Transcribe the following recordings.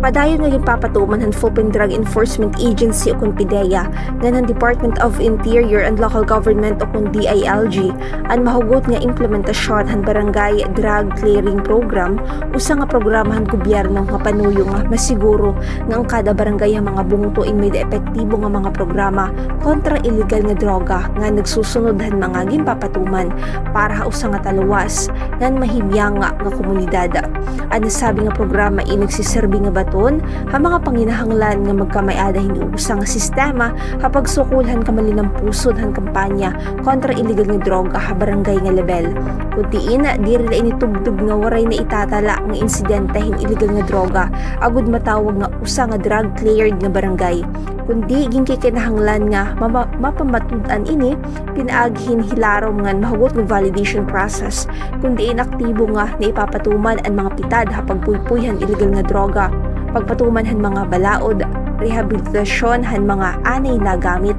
Padayon nga ginpapatuman han Philippine Drug Enforcement Agency o kun PDEA nga ng Department of Interior and Local Government o kun DILG ang mahugot nga implementasyon han Barangay Drug Clearing Program usa nga programa han gobyerno nga panuyo nga masiguro nga ang kada barangay ang mga bungtuin may epektibo nga mga programa kontra illegal nga droga nga nagsusunod han mga ginpapatuman para usa nga taluwas ngan mahimyang nga komunidad. Ang nasabi nga programa inagsiserbi nga baton ang mga panginahanglan nga magkamayada hindi usa nga sistema kapag sukulhan kamalinang pusod han kampanya kontra illegal nga droga ha barangay nga level. Kuntiin diri la initugtog nga waray na itatala nga insidente hin illegal nga droga agud matawag nga usa nga drug cleared nga barangay. Kundi ginkikinahanglan nga mapamatud-an ini pinaaghin hilarom nga mahugot ng validation process kundi inaktibo nga na ipapatuman ang mga pitad hapag puypuyhan illegal nga droga pagpatuman han mga balaod rehabilitasyon han mga anay na gamit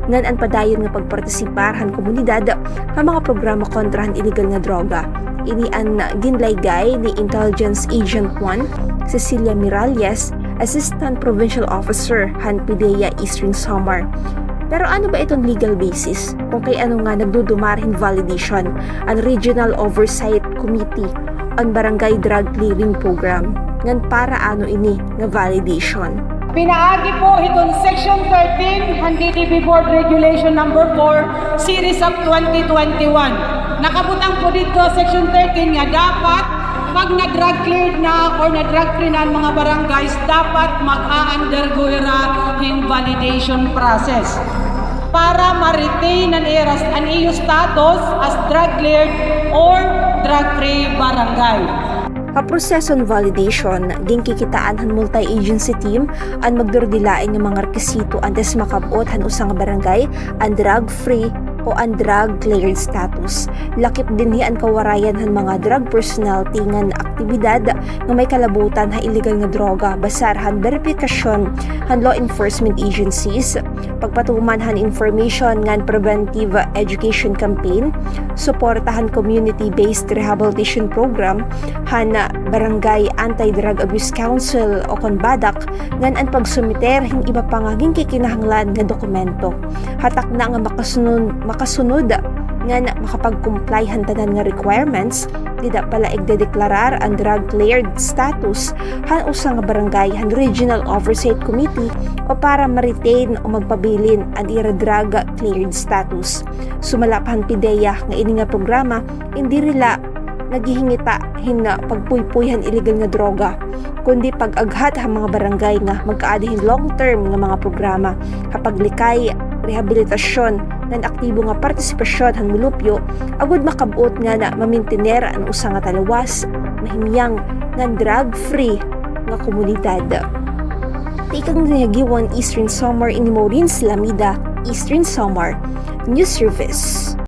ngan ang padayon nga pagpartisipar han komunidad ha mga programa kontra han illegal nga droga. Ini ang ginlaygay ni Intelligence Agent 1 Cecilia Miralles, Assistant Provincial Officer han PDEA Eastern Samar. Pero ano ba itong legal basis kung kay ano nga nagdudumarahin validation ang Regional Oversight Committee on Barangay Drug Clearing Program ngan para ano ini nga validation? Pinaagi po itong Section 13 ng DDB Board Regulation No. 4 Series of 2021. Nakabutang po dito Section 13 nga dapat pag na-drug cleared na or na-drug free na ang mga barangays, dapat mag-a-undergo yung validation process para ma-retain ang iyo status as drug cleared or drug-free barangay. Proseso ng validation, ginkikitaan han multi-agency team ang magdurdilain ng mga rekisito antes makabot han usang barangay ang drug-free o ang drug cleared status. Lakip dinhi ang kawarayan han mga drug personality ngan aktibidad nga may kalabutan ha illegal nga droga basar han verifikasyon han law enforcement agencies, pagpatuman han information ngan preventive education campaign, suportahan community-based rehabilitation program han barangay anti-drug abuse council o kon badak ngan ang pagsumiter hin iba pa nga ginkikinahanglan nga dokumento. Hatak na nga makasunod nga makapag-comply han tanan nga requirements, dida pala igdedeklarar ang drug cleared status han usa nga barangay han Regional Oversight Committee o para ma-retain o magpabilin ang ira drug cleared status. Sumalap han PDEA nga ini nga programa hindi rila naghihingita hinna pagpuypuyhan illegal nga droga kundi pag-aghat ha mga barangay nga magkaadahin long-term nga mga programa kapag likay rehabilitasyon ng aktibo nga partisipasyon han mulupyo agud makabot nga na mamintener ang usa nga taluwas mahimyang nga drug-free nga komunidad. Tikang nagiwan Eastern Samar ini Maureen Slamida, Eastern Samar News Service.